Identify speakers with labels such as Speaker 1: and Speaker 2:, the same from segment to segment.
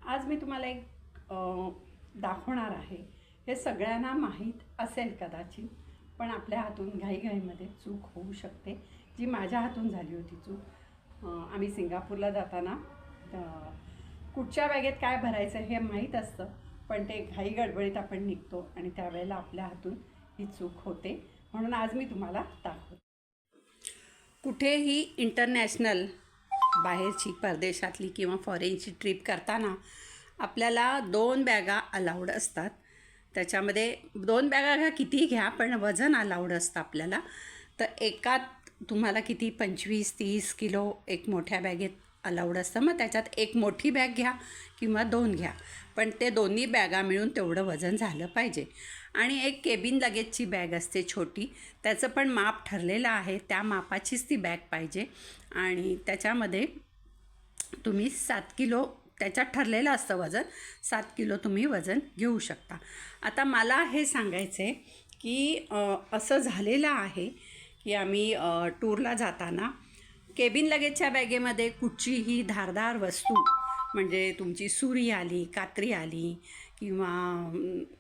Speaker 1: आज मी तुम्हाला एक दाखवणार आहे. हे सगळ्यांना माहीत असेल कदाचित, पण आपल्या हातून घाईघाईमध्ये चूक होऊ शकते, जी माझ्या हातून झाली होती चूक. आम्ही सिंगापूरला जाताना कुठच्या बॅगेत काय भरायचं हे माहीत असतं, पण ते घाई गडबडीत आपण निघतो आणि त्यावेळेला आपल्या हातून ही चूक होते. म्हणून आज मी तुम्हाला दाखवते. कुठेही इंटरनॅशनल बाहेरची परदेशातली किंवा फॉरेनची ट्रिप करताना आपल्याला 2 बॅगा अलाउड असतात. त्याच्यामध्ये 2 बॅगा घ्या, कितीही घ्या, पण वजन अलाउड असतं आपल्याला. तर एकात तुम्हाला किती 25-30 किलो एक मोठ्या बॅगेत अलाउड असतं. मग त्याच्यात एक मोठी बॅग घ्या किंवा 2 घ्या, पण ते दोन्ही बॅगा मिळून तेवढं वजन झालं पाहिजे. आणि एक केबिन लगेजची बॅग असते छोटी, त्याचं पण माप ठरलेलं आहे, त्या मापाचीच ती बॅग पाहिजे. आणि त्याच्यामध्ये तुम्ही 7 किलो, त्याच्यात ठरलेलं असतं वजन, 7 किलो तुम्ही वजन घेऊ शकता. आता मला हे सांगायचं आहे की असं झालेलं आहे की आम्ही टूरला जाताना केबिन लगेजच्या बॅगेमध्ये कुठचीही धारदार वस्तू, म्हणजे तुमची सुरी आली, कात्री आली, किंवा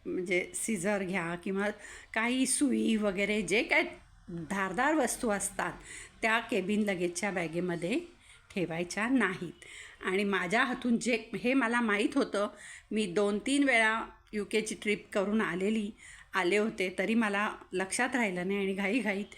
Speaker 1: म्हणजे सीझर घ्या, किंवा काही सुई वगैरे जे काय धारदार वस्तू असतात त्या केबिन लगेजच्या बॅगेमध्ये ठेवायच्या नाहीत. आणि माझ्या हातून जे हे मला माहीत होतं, मी 2-3 वेळा UK ट्रिप करून आले होते, तरी मला लक्षात राहिलं नाही. आणि घाईघाईत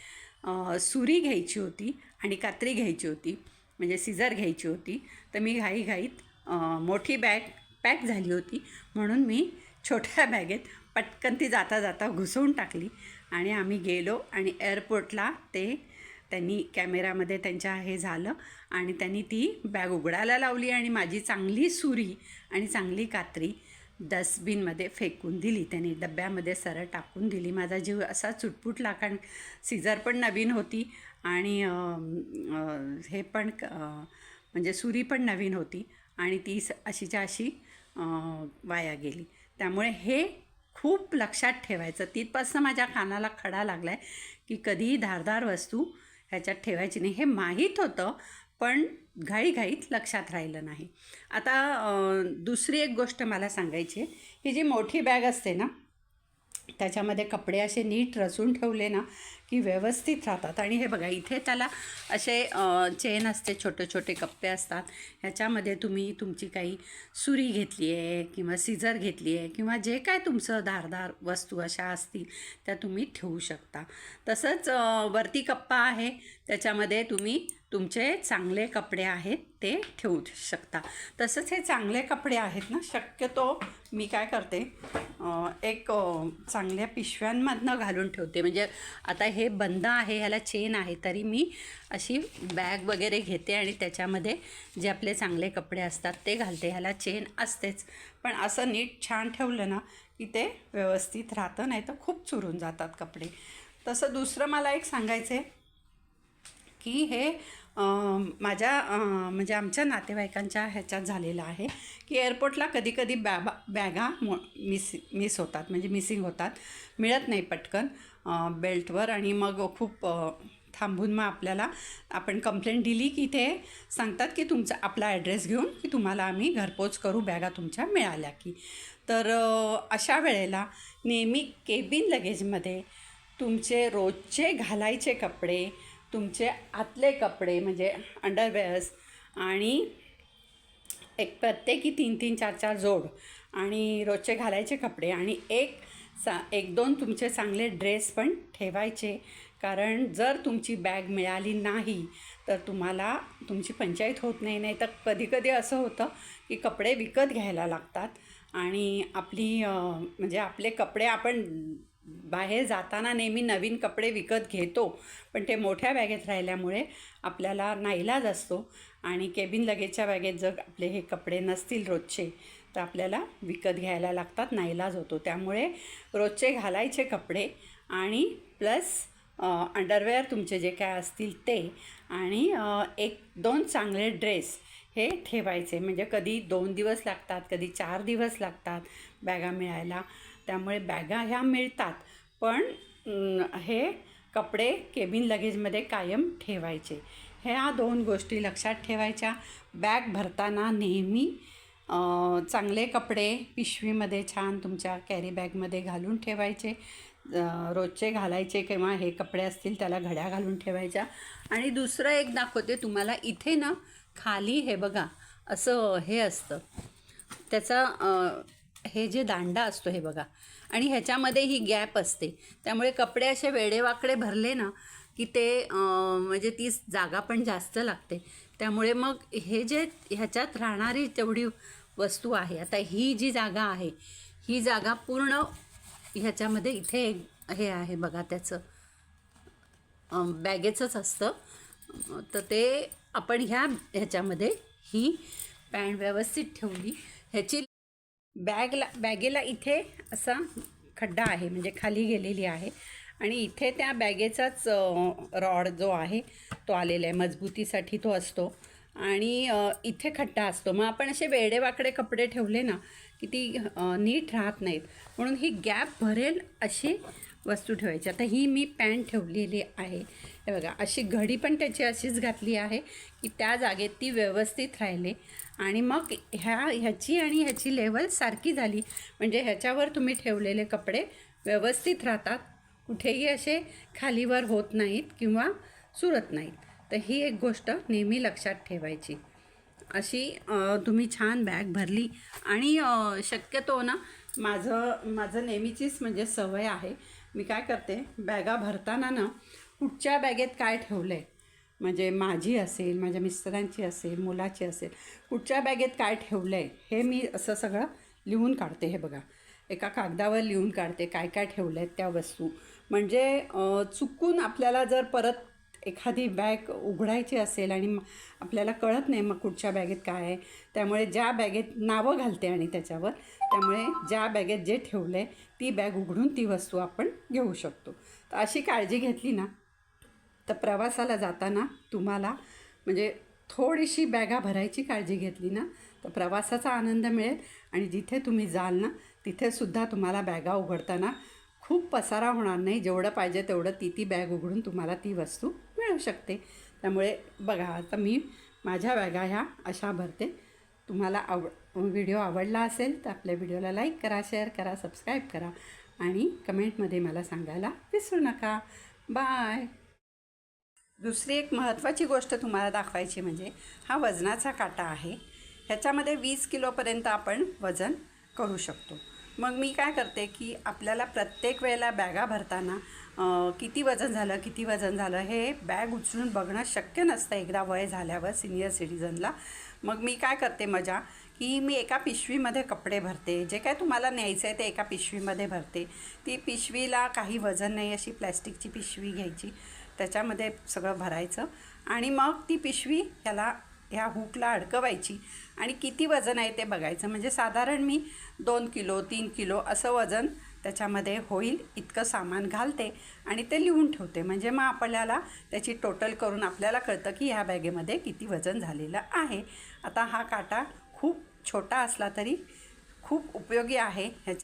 Speaker 1: सुरी घ्यायची होती आणि कात्री घ्यायची होती, म्हणजे सीझर घ्यायची होती. तर मी घाईघाईत मोठी बॅग पॅक झाली होती, म्हणून मी छोट्या बॅगेत पटकन ती जाता जाता घुसवून टाकली. आणि आम्ही गेलो आणि एअरपोर्टला त्यांनी कॅमेरामध्ये त्यांच्या हे झालं आणि त्यांनी ती बॅग उघडायला लावली आणि माझी चांगली सुरी आणि चांगली कात्री डस्टबिनमध्ये फेकून दिली. त्यांनी डब्यामध्ये सरळ टाकून दिली. माझा जीव असा चुटपुटला, कारण सीझर पण नवीन होती आणि हे पण म्हणजे सुरी पण नवीन होती आणि ती अशीच्या अशी वाया गेली. त्यामुळे हे खूप लक्षात ठेवायचं. तिथपासून माझ्या कानाला खडा लागला आहे की कधीही धारदार वस्तू ह्याच्यात ठेवायची नाही. हे माहीत होतं, पण घाईघाईत लक्षात राहिलं नाही. आता दुसरी एक गोष्ट मला सांगायची आहे, ही जी मोठी बॅग असते ना, त्याच्यामध्ये कपडे असे नीट रचून ठेवले ना की व्यवस्थित राहतात. आणि हे बघा, इथे त्याला असे चेन असते, छोटे छोटे कप्पे असतात. ह्याच्यामध्ये तुम्ही तुमची काही सुरी घेतली आहे किंवा सीझर घेतली आहे किंवा जे काय तुमचं धारदार वस्तू अशा असतील त्या तुम्ही ठेवू शकता. तसंच वरती कप्पा आहे, त्याच्यामध्ये तुम्ही तुमचे चांगले कपडे आहेत ते ठेवू शकता. तसंच हे चांगले कपडे आहेत ना, शक्यतो मी काय करते, एक चांगल्या पिशव्यांमधनं घालून ठेवते. म्हणजे आता हे बंद आहे, ह्याला चेन आहे, तरी मी अशी बॅग वगैरे घेते आणि त्याच्यामध्ये जे आपले चांगले कपडे असतात ते घालते. ह्याला चेन असतेच, पण असं नीट छान ठेवलं ना की ते व्यवस्थित राहतं, नाही तर खूप चुरून जातात कपडे. तसं दुसरं मला एक सांगायचं आहे की हे माझ्या म्हणजे आमच्या नातेवाईकांच्या ह्याच्यात झालेलं आहे की एअरपोर्टला कधीकधी बॅगा मिस होतात, म्हणजे मिसिंग होतात, मिळत नाही पटकन बेल्टवर. आणि मग खूप थांबून मग आपण कंप्लेंट दिली की ते सांगतात की तुमचा आपला ॲड्रेस घेऊन की तुम्हाला आम्ही घरपोच करू बॅगा तुमच्या मिळाल्या की. तर अशा वेळेला नेहमी केबिन लगेजमध्ये तुमचे रोजचे घालायचे कपडे, तुमचे आतले कपडे म्हणजे अंडरवेअर्स, आणि एक प्रत्येकी 3-3, 4-4 जोड, आणि रोजचे घालायचे कपडे, आणि एक दोन तुमचे चांगले ड्रेस पण ठेवायचे. कारण जर तुमची बॅग मिळाली नाही तर तुम्हाला तुमची पंचायत होत नाही. नाही तर कधीकधी असं होतं की कपडे विकत घ्यायला लागतात आणि म्हणजे आपले कपडे आपण बाहेर जाताना नेहमी नवीन कपडे विकत घेतो, पण ते मोठ्या बॅगेत राहिल्यामुळे आपल्याला नाईलाज असतो. आणि केबिन लगेजच्या बॅगेत जर आपले हे कपडे नसतील रोजचे तर आपल्याला विकत घ्यायला लागतात, नाईलाज होतो. त्यामुळे रोजचे घालायचे कपडे आणि प्लस अंडरवेअर तुमचे जे काय असतील ते, आणि 1-2 चांगले ड्रेस हे ठेवायचे. म्हणजे कधी 2 दिवस लागतात, कधी 4 दिवस लागतात बॅगा मिळायला. त्यामुळे बॅगा ह्या मिळतात, पण हे कपडे केबिन लगेजमध्ये कायम ठेवायचे. ह्या 2 गोष्टी लक्षात ठेवायच्या. बॅग भरताना नेहमी चांगले कपडे पिशवीमध्ये छान तुमच्या कॅरी बॅगमध्ये घालून ठेवायचे, रोजचे घालायचे किंवा हे कपडे असतील त्याला घड्या घालून ठेवायच्या. आणि दुसरं एक दाखवते तुम्हाला. इथे ना खाली हे बघा असं हे असतं त्याचा हे जे दांडा असतो हे बघा, आणि ह्याच्यामध्ये ही गॅप असते. त्यामुळे कपडे असे वेडेवाकडे भरले ना की ते म्हणजे ती जागा पण जास्त लागते. त्यामुळे मग हे जे ह्याच्यात राहणारी तेवढी वस्तू आहे, आता ही जी जागा आहे ही जागा पूर्ण ह्याच्यामध्ये इथे हे आहे बघा त्याचं बॅगेचंच असतं. तर ते आपण ह्याच्यामध्ये ही पॅन्ट व्यवस्थित ठेवली. ह्याची बॅगेला इथे असा खड्डा आहे म्हणजे खाली गेलेली आहे, आणि इथे त्या बॅगेचाच रॉड जो आहे तो आलेला आहे, मजबूतीसाठी तो असतो. आणि इथे खड्डा असतो. मग आपण असे वेडेवाकडे कपडे ठेवले ना की ती नीट राहत नाहीत, म्हणून ही गॅप भरेल अशी वस्तू ठेवायची. आता ही मी पॅन्ट ठेवलेली आहे हे बघा, अशी घडी पण त्याची अशीच घातली आहे की त्या जागेत ती व्यवस्थित राहिले. आणि मग ह्याची आणि ह्याची लेवल सारखी झाली म्हणजे ह्याच्यावर तुम्ही ठेवलेले कपडे व्यवस्थित राहतात, कुठेही असे खालीवर होत नाहीत किंवा सुरत नाहीत. तर ही एक गोष्ट नेहमी लक्षात ठेवायची. अशी तुम्ही छान बॅग भरली. आणि शक्यतो ना माझं नेहमीचीच म्हणजे सवय आहे, मी काय करते बॅगा भरताना ना कुठच्या बॅगेत काय ठेवलं आहे, म्हणजे माझी असेल, माझ्या मिस्टरांची असेल, मुलाची असेल, कुठच्या बॅगेत काय ठेवलं आहे हे मी असं सगळं लिहून काढते. हे बघा एका कागदावर लिहून काढते काय काय ठेवलं आहेत त्या वस्तू. म्हणजे चुकून आपल्याला जर परत एखादी बॅग उघडायची असेल आणि आपल्याला कळत नाही मग कुठच्या बॅगेत काय आहे, त्यामुळे ज्या बॅगेत नावं घालते आणि त्याच्यावर, त्यामुळे ज्या बॅगेत जे ठेवलं आहे ती बॅग उघडून ती वस्तू आपण घेऊ शकतो. तर अशी काळजी घेतली ना तर प्रवासाला जाताना तुम्हाला म्हणजे थोडीशी बॅगा भरायची काळजी घेतली ना तर प्रवासाचा आनंद मिळेल. आणि जिथे तुम्ही जाल ना तिथेसुद्धा तुम्हाला बॅगा उघडताना खूप पसारा होणार नाही, जेवढं पाहिजे तेवढं ती बॅग उघडून तुम्हाला ती वस्तू मिळू शकते. त्यामुळे बघा आता मी माझ्या बॅगा ह्या अशा भरते. तुम्हाला व्हिडिओ आवडला असेल तर आपल्या व्हिडिओला लाईक करा, शेअर करा, सबस्क्राईब करा आणि कमेंटमध्ये मला सांगायला विसरू नका. बाय. दुसरी एक महत्त्वाची गोष्ट तुम्हाला दाखवायची म्हणजे हा वजनाचा काटा आहे. ह्याच्यामध्ये 20 किलोपर्यंत आपण वजन करू शकतो. मग मी काय करते की आपल्याला प्रत्येक वेळेला बॅगा भरताना किती वजन झालं हे बॅग उचलून बघणं शक्य नसतं एकदा वय झाल्यावर सिनियर सिटिझनला. मग मी काय करते मजा की मी एका पिशवीमध्ये कपडे भरते, जे काय तुम्हाला न्यायचं आहे ते एका पिशवीमध्ये भरते. ती पिशवीला काही वजन नाही अशी प्लॅस्टिकची पिशवी घ्यायची, त्याच्यामध्ये सगळं भरायचं आणि मग ती पिशवी ह्या हुकला अडकवायची आणि किती वजन आहे ते बघायचं. म्हणजे साधारण मी 2 किलो 3 किलो असं वजन त्याच्यामध्ये होईल इतकं सामान घालते आणि ते लिहून ठेवते. म्हणजे मग आपल्याला त्याची टोटल करून आपल्याला कळतं की ह्या बॅगेमध्ये किती वजन झालेलं आहे. आता हा काटा खूप छोटा असला तरी खूप उपयोगी आहे. ह्याच्या